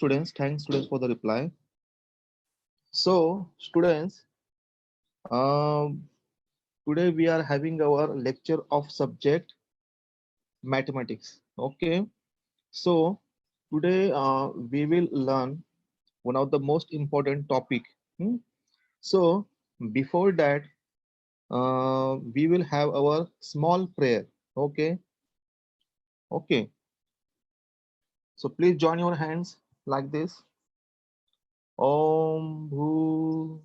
Thanks students for the reply. So students, um, today we are having our lecture of subject mathematics. Okay. So today we will learn one of the most important topic. Hmm? So before that, we will have our small prayer. Okay. Okay. So please join your hands like this. Om Bhu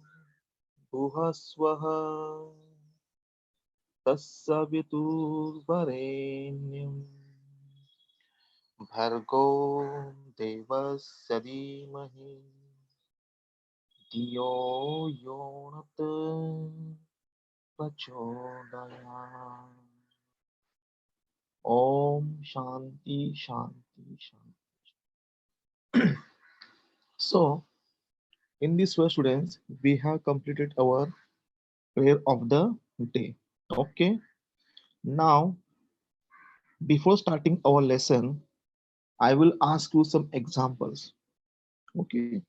Bhuva Swaha तत्सवितुर्वरेण्यं भर्गो देवस्य धीमहि धियो यो नः प्रचोदयात्. Om Shanti Shanti Shanti. So, in this way, students, we have completed our prayer of the day. Okay. Now, before starting our lesson, I will ask you some examples. Okay.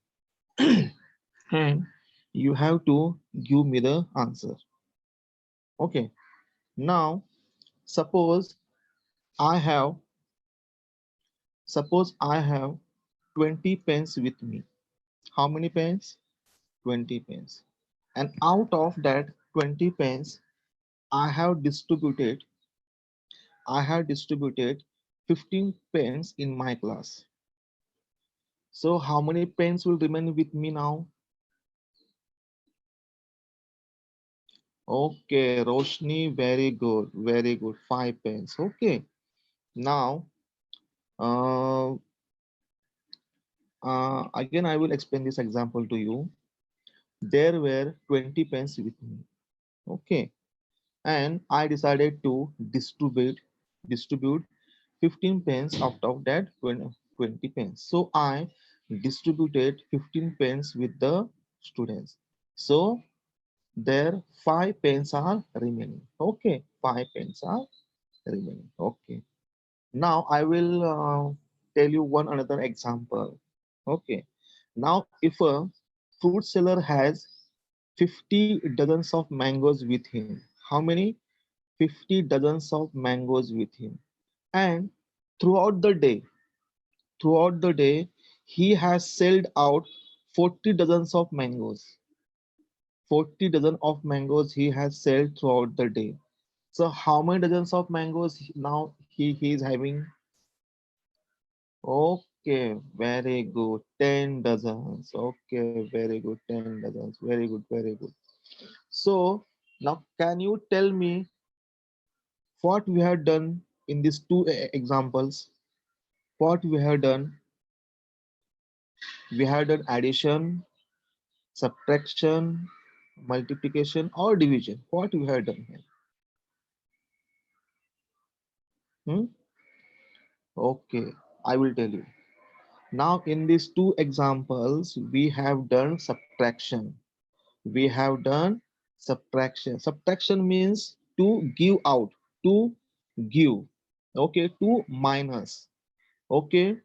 And you have to give me the answer. Okay. Now, suppose I have suppose I have 20 pens with me. How many pens? 20 pens. And out of that 20 pens, I have distributed I have distributed 15 pens in my class. So how many pens will remain with me now? Okay, Roshni, very good, very good. 5 pens. Okay. Now, uh, again, I will explain this example to you. There were 20 pens with me. Okay. And I decided to distribute 15 pens out of that 20 pens. So I distributed 15 pens with the students. So there 5 pens are remaining. Okay. 5 pens are remaining. Okay. Now I will tell you one another example. Okay. Now if a fruit seller has 50 dozens of mangoes with him, how many? 50 dozens of mangoes with him. And throughout the day, throughout the day, he has sold out 40 dozens of mangoes. 40 dozen of mangoes he has sold throughout the day. So how many dozens of mangoes now he is having? Okay, very good. 10 dozens. Okay, very good. 10 dozens. Very good, very good. So now can you tell me what we have done in these two examples? What we have done? We have done addition, subtraction, multiplication, or division. What we have done here? Hmm? Okay, I will tell you. Now, in these two examples, we have done subtraction. We have done subtraction. Subtraction means to give out, to give. Okay, to minus. Okay.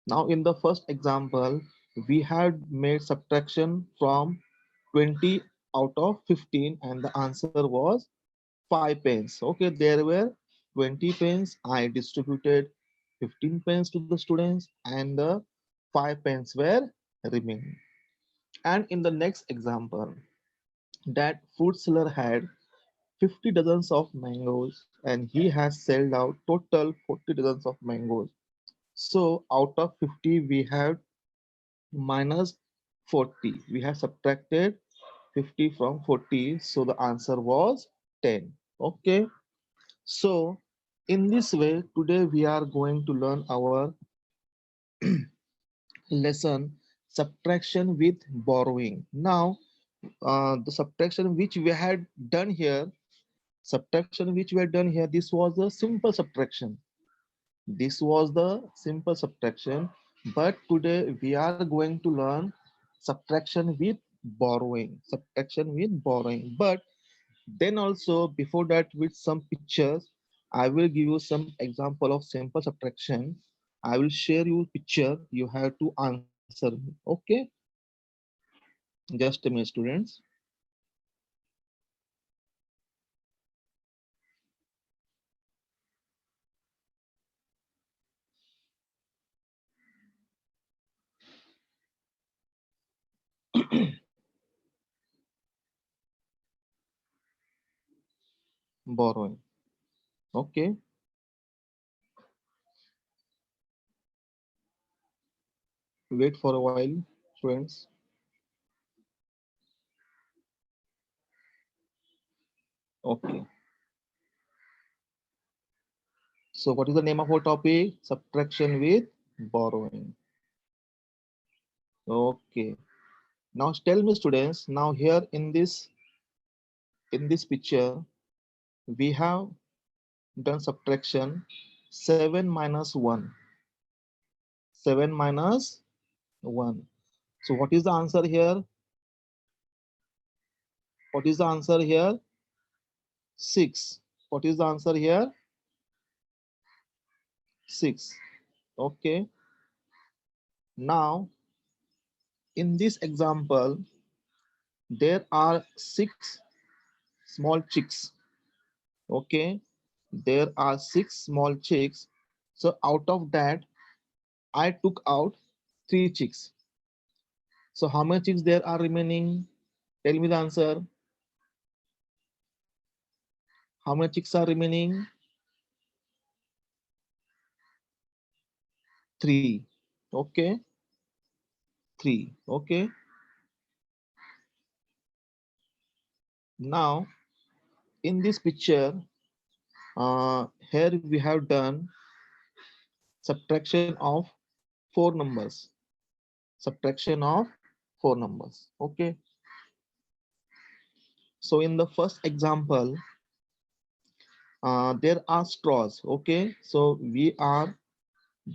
Now, in the first example, we had made subtraction from 20 out of 15, and the answer was 5 pence. Okay, there were 20 pence. I distributed 15 pence to the students, and the 5 pence were remaining. And in the next example, that fruit seller had 50 dozens of mangoes, and he has sold out total 40 dozens of mangoes. So out of 50, we have minus 40. We have subtracted 50 from 40. So the answer was 10. Okay. So in this way, today we are going to learn our lesson subtraction with borrowing. Now, the subtraction which we had done here, this was a simple subtraction. This was the simple subtraction, but today we are going to learn subtraction with borrowing. Subtraction with borrowing. But then also before that, with some pictures, I will give you some example of simple subtraction. I will share you picture. You have to answer answer me. Okay, just a minute, students. Borrowing. Okay, wait for a while, students. Okay, so what is the name of our topic? Subtraction with borrowing. Okay, now tell me, students. Now here in this picture, we have done subtraction 7 minus 1. 7 minus 1. So what is the answer here? What is the answer here? 6. What is the answer here? 6. Okay. Now, in this example, there are 6 small chicks. Okay. There are 6 small chicks. So out of that, I took out 3 chicks. So how many chicks there are remaining? Tell me the answer. How many chicks are remaining? 3. Okay. 3. Okay. Now, in this picture, here we have done subtraction of 4 numbers. Subtraction of 4 numbers. Okay. So in the first example, there are straws. Okay. So we are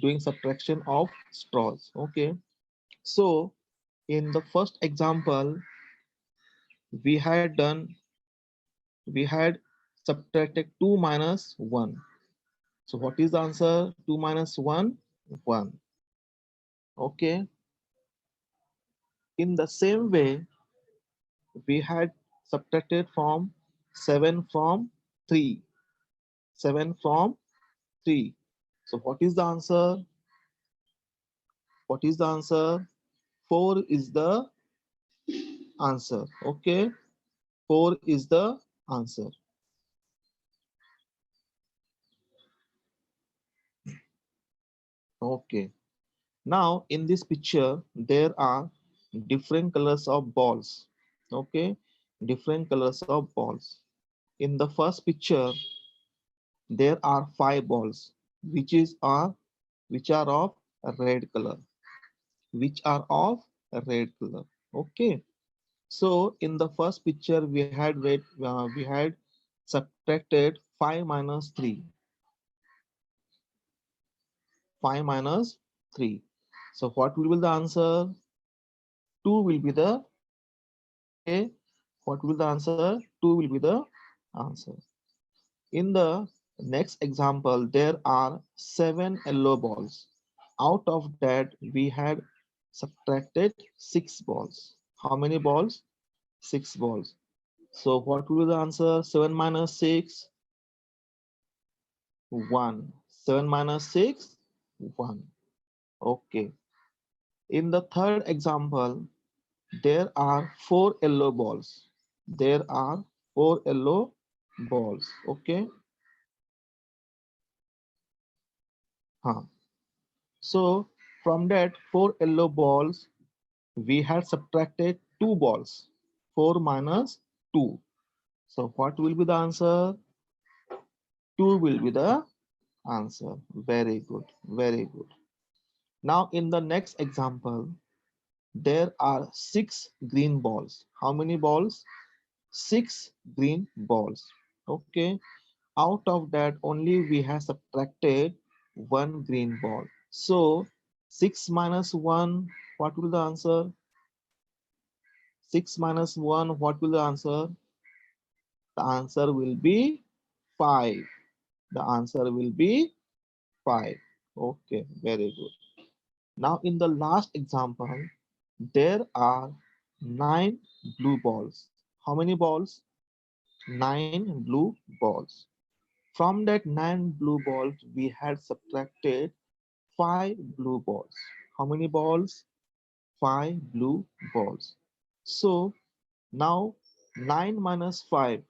doing subtraction of straws. Okay. So in the first example, we had done, we had subtracted 2 minus 1. So what is the answer? 2 minus 1? 1. Okay. In the same way, we had subtracted from 7 from 3. 7 from 3. So what is the answer? What is the answer? 4 is the answer. Okay. 4 is the answer. Okay. Now in this picture, there are different colors of balls. Okay. Different colors of balls. In the first picture, there are 5 balls, which are of a red color, which are of a red color. Okay. So in the first picture, we had subtracted 5 minus 3. 5 minus 3. So what will be the answer? 2 will be the, okay. What will be the answer? 2 will be the answer. In the next example, there are 7 yellow balls. Out of that, we had subtracted 6 balls. How many balls? 6 balls. So what will be the answer? 7 minus 6? 1. 7 minus 6? 1. Okay. In the third example, there are 4 yellow balls. There are 4 yellow balls. Okay. Huh. So from that 4 yellow balls, we had subtracted 2 balls. 4 minus 2. So what will be the answer? 2 will be the answer. Very good. Very good. Now in the next example, there are 6 green balls. How many balls? 6 green balls. Okay. Out of that, only we have subtracted 1 green ball. So 6 minus 1, what will the answer? 6 minus 1, what will the answer? The answer will be 5. The answer will be 5. Okay, very good. Now in the last example, there are 9 blue balls. How many balls? 9 blue balls. From that 9 blue balls, we had subtracted 5 blue balls. How many balls? 5 blue balls. So now 9 minus 5.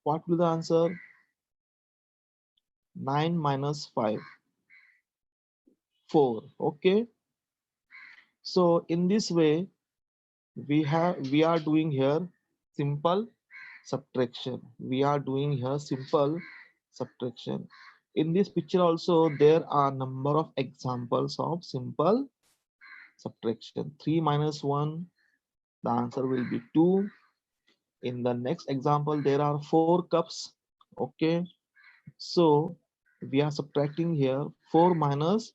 What will the answer? 9 minus 5. 4. Okay. So in this way, we are doing here simple subtraction. We are doing here simple subtraction. In this picture also there are number of examples of simple subtraction. 3 minus 1, the answer will be 2. In the next example there are 4 cups. Okay, so we are subtracting here 4 minus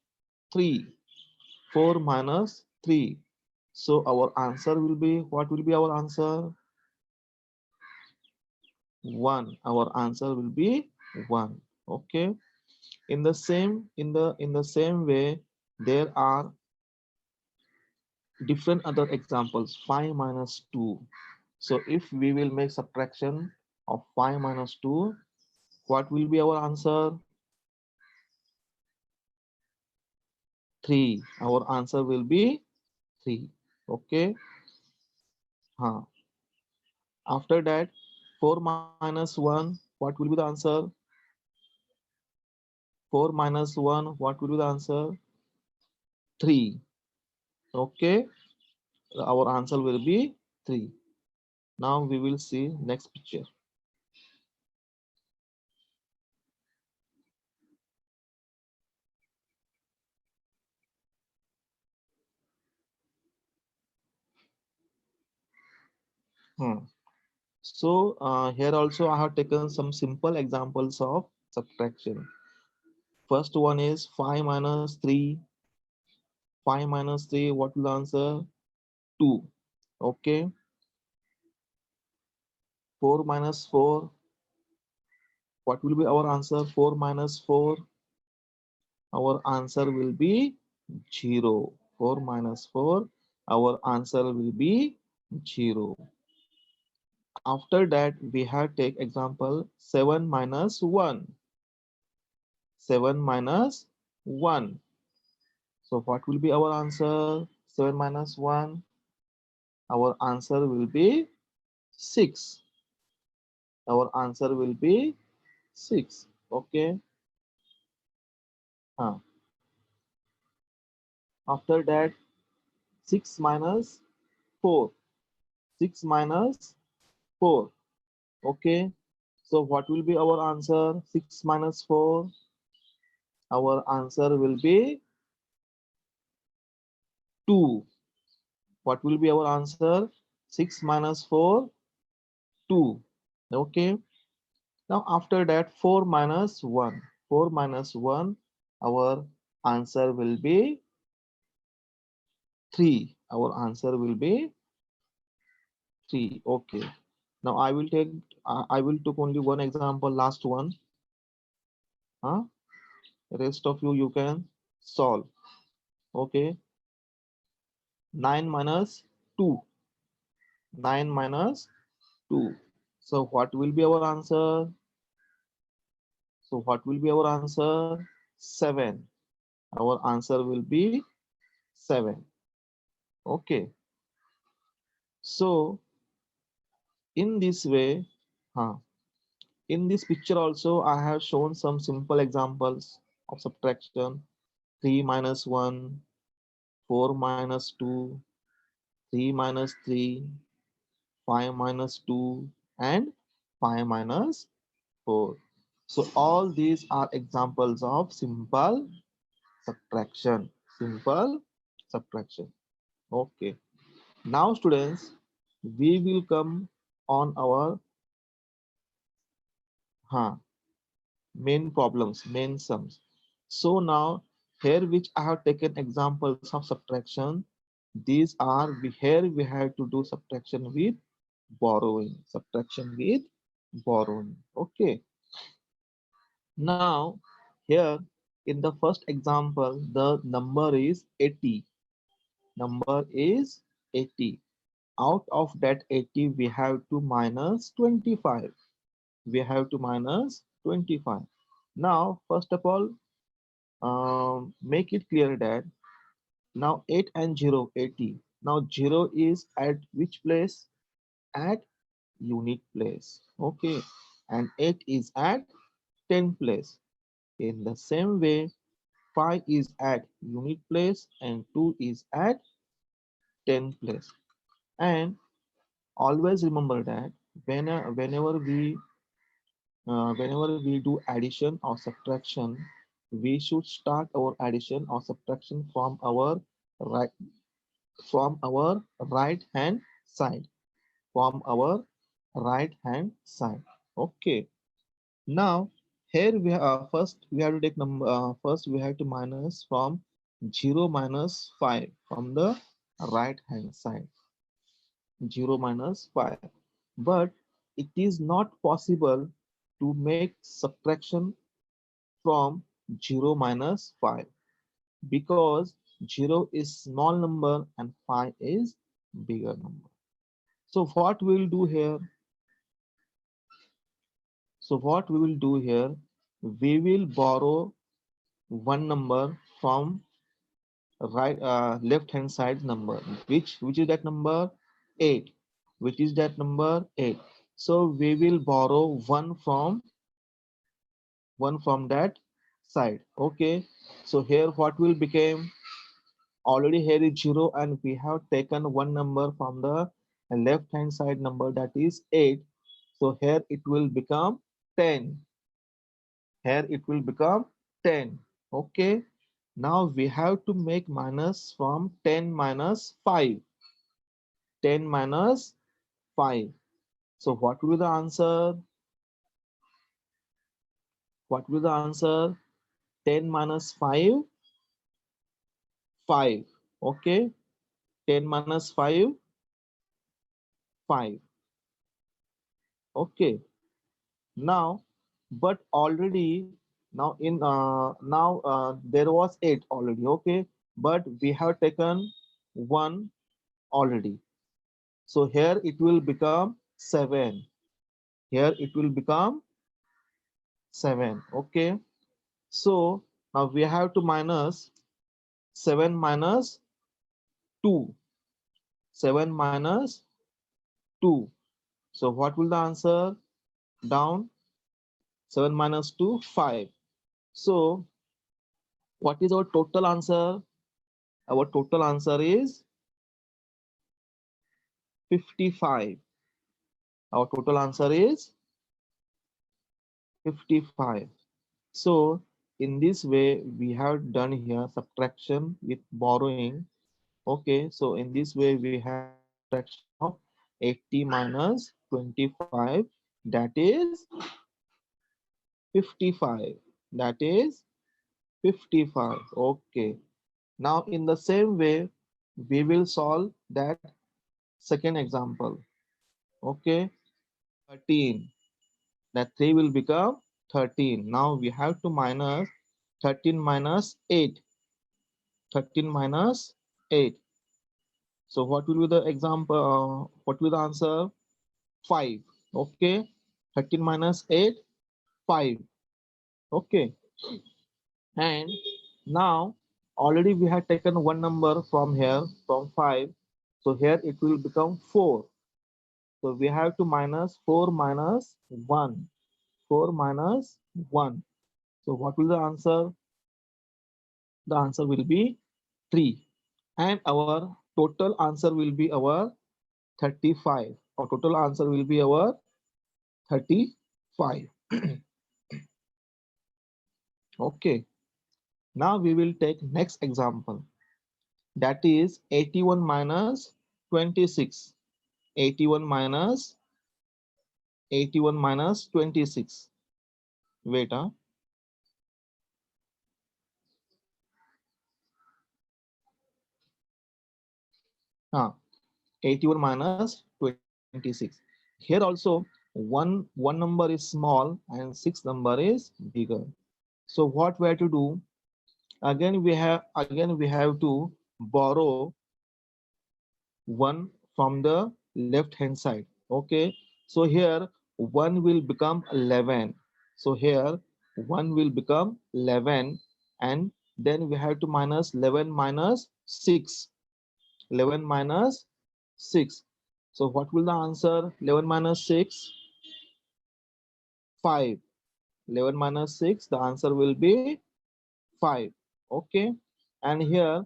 3. 4 minus 3. So our answer will be, what will be our answer? 1. Our answer will be 1. Okay. In the same way, there are different other examples. 5 minus 2. So if we will make subtraction of 5 minus 2, what will be our answer? 3. Our answer will be 3. Okay. Huh. After that, 4 minus 1, what will be the answer? 4 minus 1, what will be the answer? 3. Okay. Our answer will be 3. Now we will see next picture. Hmm. So here also I have taken some simple examples of subtraction. First one is 5 minus 3. 5 minus 3, what will answer? 2. Okay. 4 minus 4, what will be our answer? 4 minus 4, our answer will be 0. 4 minus 4, our answer will be 0. After that, we have take example 7 minus 1. 7 minus 1. So what will be our answer? 7 minus 1. Our answer will be 6. Our answer will be 6. Okay. Huh. After that, 6 minus 4. 6 minus 4. Okay. So what will be our answer? 6 minus 4. Our answer will be 2. What will be our answer? 6 minus 4, 2. Okay. Now after that 4 minus 1. 4 minus 1. Our answer will be 3. Our answer will be 3. Okay. Now I will take only one example, last one. Huh? Rest of you can solve. Okay. 9 minus 2. 9 minus 2. So what will be our answer? So what will be our answer? 7. Our answer will be 7. Okay. So in this way, huh, in this picture also I have shown some simple examples of subtraction. 3 minus 1, 4 minus 2, 3 minus 3, 5 minus 2, and 5 minus 4. So all these are examples of simple subtraction. Simple subtraction. Okay. Now students, we will come on our huh, main problems, main sums. So now here which I have taken examples of subtraction, these are here we have to do subtraction with borrowing. Subtraction with borrowing. Okay. Now here in the first example, the number is 80. number is 80. Out of that 80, we have to minus 25. We have to minus 25. Now, first of all, make it clear that now 8 and 0, 80. Now 0 is at which place? At unit place. Okay. And 8 is at 10 place. In the same way, 5 is at unit place and 2 is at 10 place. And always remember that whenever we do addition or subtraction, we should start our addition or subtraction right from our right hand side. From our right hand side. Okay. Now here first we have to take number first we have to minus from 0 minus 5 from the right hand side. 0 minus 5. But it is not possible to make subtraction from 0 minus 5 because 0 is small number and 5 is bigger number. So what we will do here? So what we will do here? We will borrow one number from left hand side number, which is that number 8, which is that number 8. So we will borrow one from that side. Okay. So here what will become? Already here is 0 and we have taken one number from the left hand side number, that is 8. So here it will become 10. Here it will become 10. Okay. Now we have to make minus from 10 minus 5. 10 minus 5. So what will be the answer? What will be the answer? 10 minus 5, 5. Okay. 10 minus 5, 5. Okay. Now, but already there was 8 already. Okay. But we have taken 1 already. So here it will become 7. Here it will become 7. Okay. So now we have to minus 7 minus 2. 7 minus 2. So what will the answer? Down. 7 minus 2, 5. So what is our total answer? Our total answer is 55. Our total answer is 55. So in this way we have done here subtraction with borrowing. Okay, so in this way we have done subtraction of 80 minus 25, that is 55. That is 55. Okay. Now in the same way we will solve that second example. Okay. 13. That 3 will become 13. Now we have to minus 13 minus 8. 13 minus 8. So what will be the example? What will be the answer? 5. Okay. 13 minus 8, 5. Okay. And now already we have taken one number from here, from 5. So here it will become 4. So we have to minus 4 minus 1. 4 minus 1. So what will the answer? The answer will be 3. And our total answer will be our 35. Our total answer will be our 35. Okay. Now we will take next example. That is 81 minus 26. 81 minus 26. Wait, 81 minus 26. Here also one number is small and 6 number is bigger. So what we have to do? Again we have to borrow 1 from the left hand side. Okay, so here 1 will become 11. So here 1 will become 11, and then we have to minus 11 minus 6. 11 minus 6. So what will the answer? 11 minus 6, 5. 11 minus 6, the answer will be 5. Okay, and here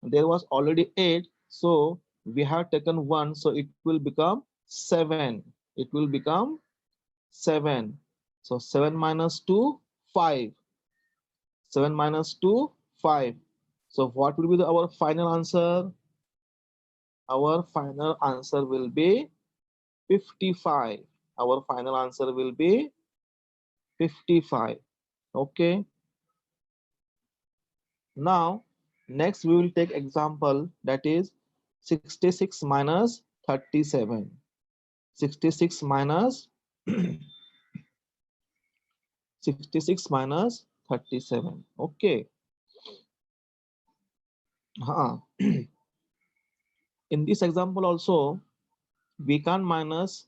there was already 8, so we have taken 1, so it will become 7. It will become 7. So 7 minus 2, 5. 7 minus 2, 5. So what will be our final answer? Our final answer will be 55. Our final answer will be 55. Okay, now next we will take example, that is 66 minus 37. 66 minus 66 minus 37. Okay. In this example also, we can minus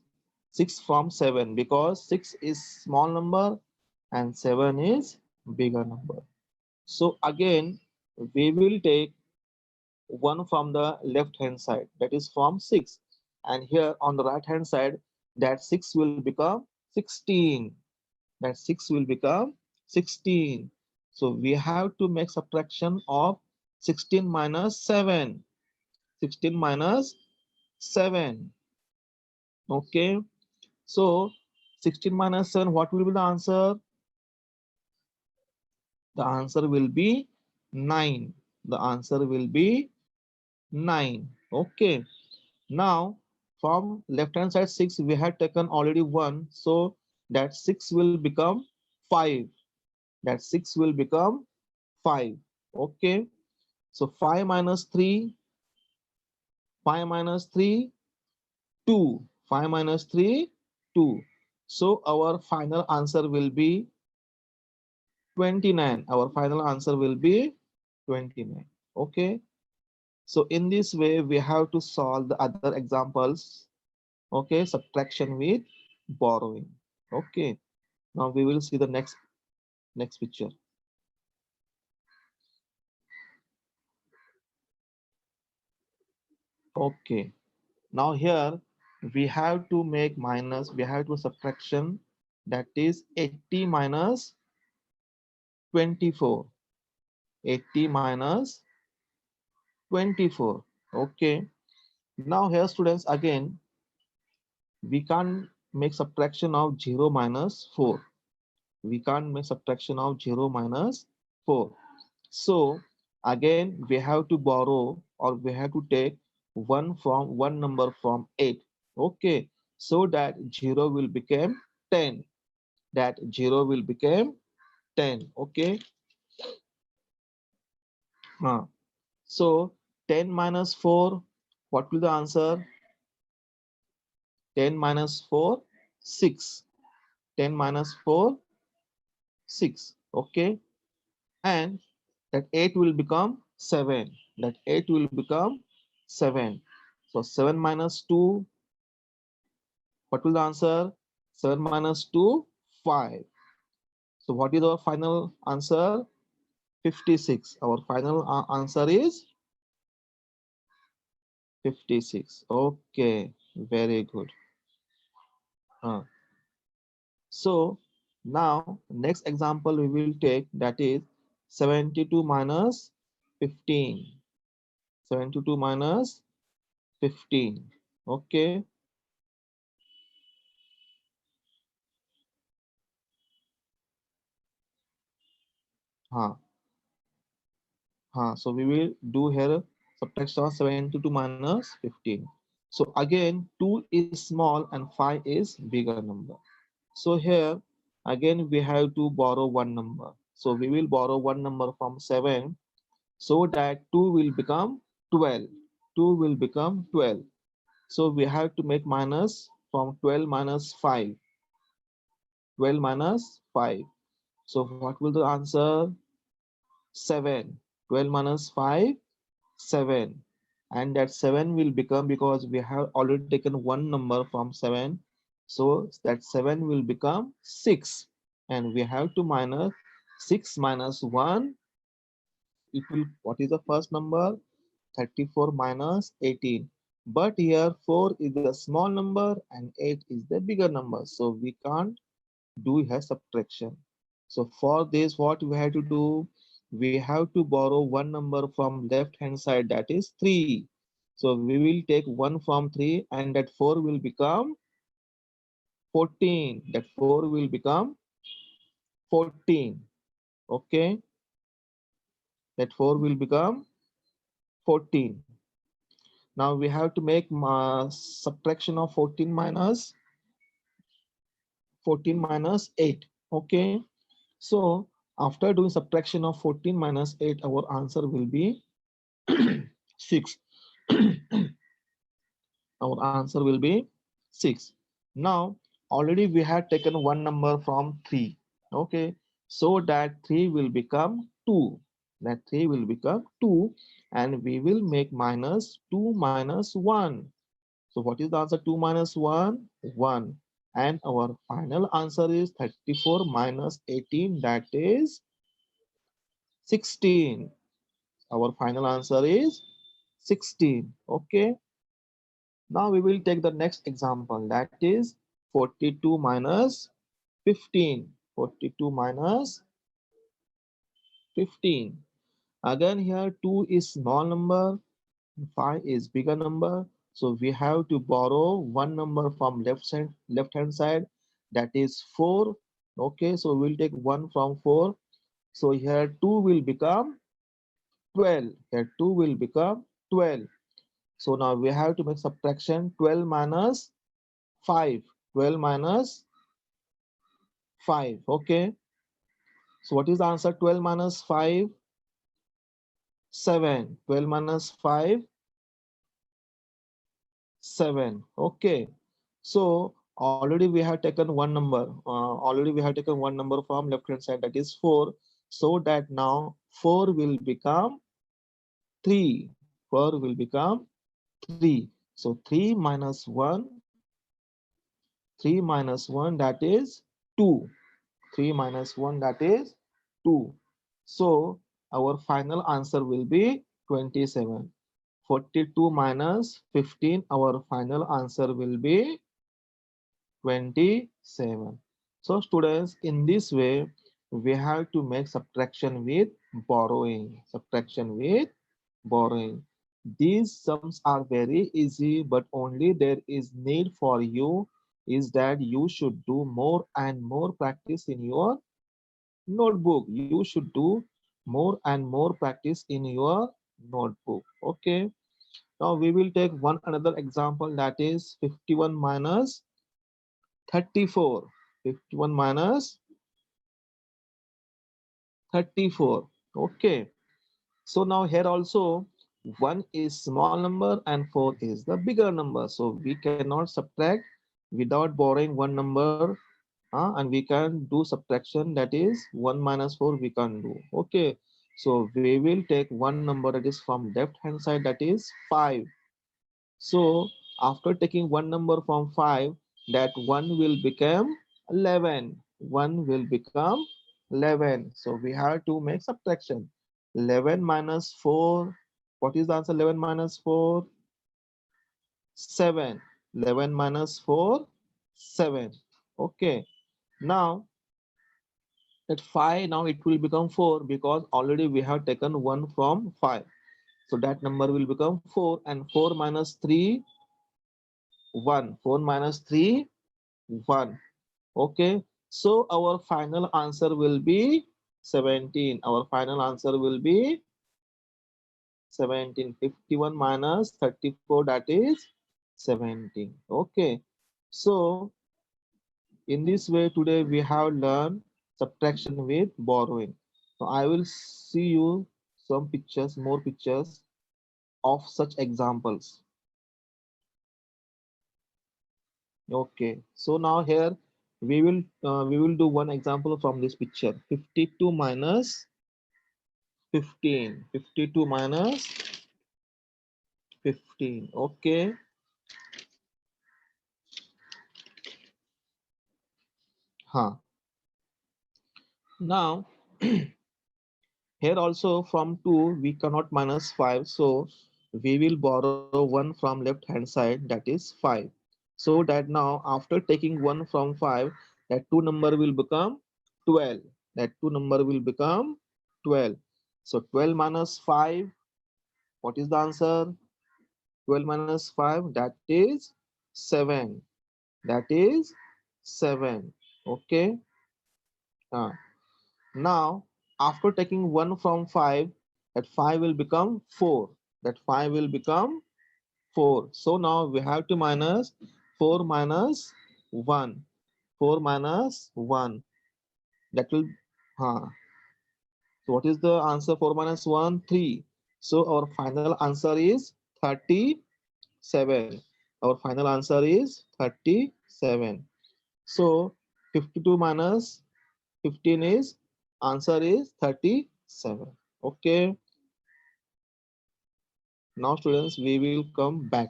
6 from 7 because 6 is small number and 7 is bigger number. So again, we will take 1 from the left hand side, that is from 6. And here on the right hand side, that 6 will become 16. That 6 will become 16. So we have to make subtraction of 16 minus 7. 16 minus 7. Okay. So 16 minus 7, what will be the answer? The answer will be 9. The answer will be 9. Okay. Now from left hand side 6, we had taken already 1. So that 6 will become 5. That 6 will become 5. Okay. So 5 minus 3, 5 minus 3, 2. 5 minus 3, 2. So our final answer will be 29. Our final answer will be 29. Okay. So in this way, we have to solve the other examples. Okay. Subtraction with borrowing. Okay. Now we will see the next picture. Okay. Now here we have to make minus, we have to subtraction, that is 80 minus 24. 80 minus 24. Okay. Now here students, again we can't make subtraction of 0 minus 4. We can't make subtraction of 0 minus 4. So again we have to borrow, or we have to take one number from 8. Okay, so that 0 will become 10. That 0 will become 10. Okay. So 10 minus 4, what will the answer? 10 minus 4, 6. 10 minus 4, 6. Okay, and that 8 will become 7. That 8 will become 7. So 7 minus 2, what will the answer? 7 minus 2, 5. So what is our final answer? 56. Our final answer is 56. Okay, very good. So now next example we will take, that is 72 minus 15. 72 minus 15. Okay. So we will do here subtraction of 72 minus 15. So again 2 is small and 5 is bigger number. So here again we have to borrow one number. So we will borrow one number from 7, so that 2 will become 12. 2 will become 12. So we have to make minus from 12 minus 5. 12 minus 5. So what will the answer? 7. 12 minus 5, 7. and that 7 will become, because we have already taken one number from 7, so that 7 will become 6, and we have to minus 6 minus 1. It will, what is the first number? 34 minus 18. But here 4 is the small number and 8 is the bigger number, so we can't do a subtraction. So for this, what we have to do, we have to borrow one number from left hand side, that is 3. So we will take 1 from 3, and that 4 will become 14. That 4 will become 14. Okay, that 4 will become 14. Now we have to make subtraction of 14 minus 8. Okay, so after doing subtraction of 14 minus 8, our answer will be 6. Our answer will be 6. Now already we have taken one number from 3. Okay, so that 3 will become 2. That 3 will become 2, and we will make minus 2 minus 1. So what is the answer? 2 minus 1? 1. And our final answer is 34 minus 18, that is 16. Our final answer is 16. Okay. Now we will take the next example, that is 42 minus 15. 42 minus 15. Again here 2 is small number, 5 is bigger number. So we have to borrow one number from left hand side, that is 4. Okay, so we'll take 1 from 4. So here 2 will become 12. Here 2 will become 12. So now we have to make subtraction. 12 minus 5. 12 minus 5. Okay. So what is the answer? 12 minus 5? 7. 12 minus 5? 7. Okay. So already we have taken one number. Already we have taken one number from left hand side, that is 4. So that now 4 will become 3. 4 will become 3. So 3 minus 1, 3 minus 1, that is 2. 3 minus 1, that is 2. So our final answer will be 27. 42 minus 15, our final answer will be 27. So students, in this way, we have to make subtraction with borrowing. Subtraction with borrowing. These sums are very easy, but only there is need for you is that you should do more and more practice in your notebook. You should do more and more practice in your notebook. Okay. Now we will take one another example, that is 51 minus 34. 51 minus 34. Okay. So now here also 1 is small number and 4 is the bigger number. So we cannot subtract without borrowing one number, and we can do subtraction, that is 1 minus 4 we can do. Okay. So we will take one number that is from left hand side, that is 5. So after taking one number from 5, that 1 will become 11. 1 will become 11. So we have to make subtraction. 11 minus 4. What is the answer? 11 minus 4? 7. 11 minus 4? 7. Okay. Now at 5, now it will become 4, because already we have taken 1 from 5. So that number will become 4, and 4 minus 3? 1. 4 minus 3? 1. Okay. So our final answer will be 17. Our final answer will be 17. 51 minus 34, that is 17. Okay. So in this way today we have learned subtraction with borrowing. So I will see you some pictures, more pictures of such examples. Okay, so now here we will do one example from this picture. 52 minus 15. 52 minus 15. Okay. Huh. Now, here also from 2 we cannot minus 5, so we will borrow 1 from left hand side, that is 5. So that now after taking 1 from 5, that 2 number will become 12. That 2 number will become 12. So 12 minus 5, what is the answer? 12 minus 5, that is 7. That is 7. Okay. Uh, Now, after taking 1 from 5, that 5 will become 4. That 5 will become 4. So now we have to minus 4 minus 1. 4 minus 1. That will, huh. So what is the answer? 4 minus 1, 3. So our final answer is 37. Our final answer is 37. So 52 minus 15 is, answer is 37. Okay. Now students, we will come back.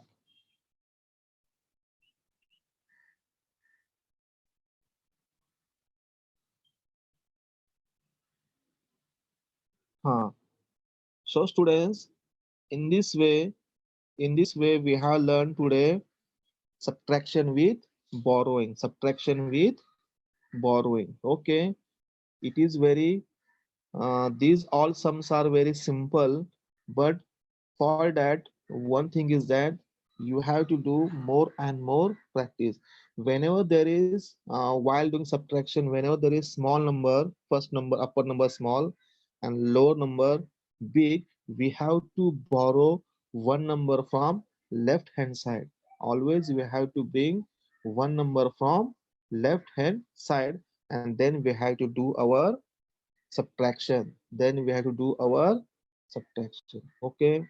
Huh. So students, in this way, we have learned today subtraction with borrowing. Subtraction with borrowing. Okay. It is very, these all sums are very simple, but for that, one thing is that you have to do more and more practice. Whenever there is, while doing subtraction, whenever there is small number, first number, upper number small, and lower number big, we have to borrow one number from left hand side. Always we have to bring one number from left hand side, and then we have to do our subtraction. Then we have to do our subtraction. Okay.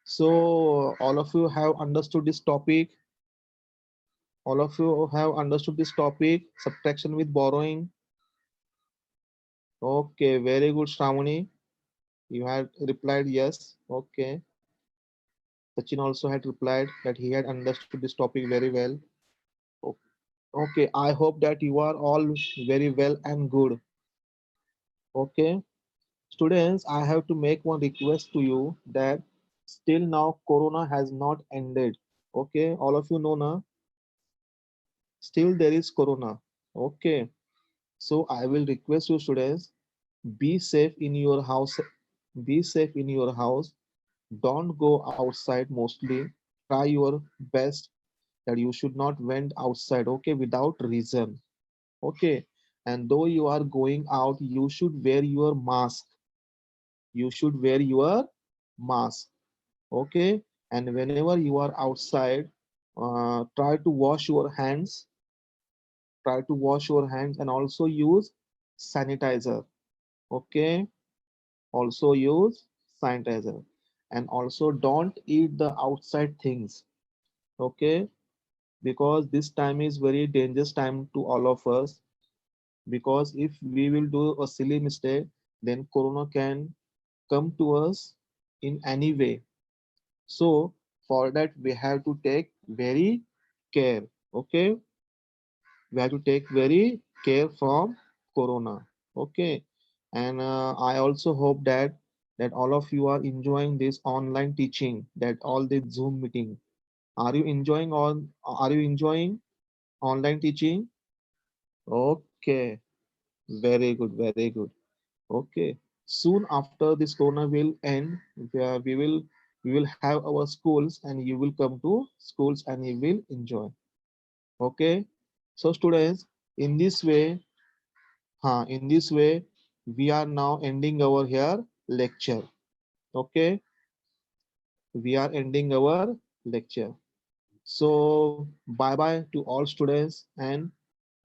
So all of you have understood this topic. All of you have understood this topic, subtraction with borrowing. Okay, very good, Shravani. You had replied yes. Okay. Sachin also had replied that he had understood this topic very well. O- Okay, I hope that you are all very well and good. Okay. Students, I have to make one request to you that still now Corona has not ended. Okay, all of you know now, still there is Corona. Okay. So I will request you students, be safe in your house. Be safe in your house. Don't go outside mostly. Try your best that you should not went outside, okay, without reason. Okay. And though you are going out, you should wear your mask. You should wear your mask. Okay. And whenever you are outside, try to wash your hands. Try to wash your hands and also use sanitizer. Okay, also use sanitizer, and also don't eat the outside things. Okay, because this time is very dangerous time to all of us, because if we will do a silly mistake, then corona can come to us in any way. So for that we have to take very care. Okay, we have to take very care from corona. Okay. And I also hope that all of you are enjoying this online teaching, that all this Zoom meeting. Are you enjoying online teaching? Okay, very good, very good. Okay, soon after this corona will end, we will have our schools, and you will come to schools and you will enjoy. Okay, so students, in this way, in this way, we are now ending our here lecture. Okay, we are ending our lecture. So bye bye to all students, and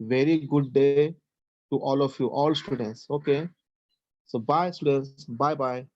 very good day to all of you, all students. Okay, so bye students, bye bye.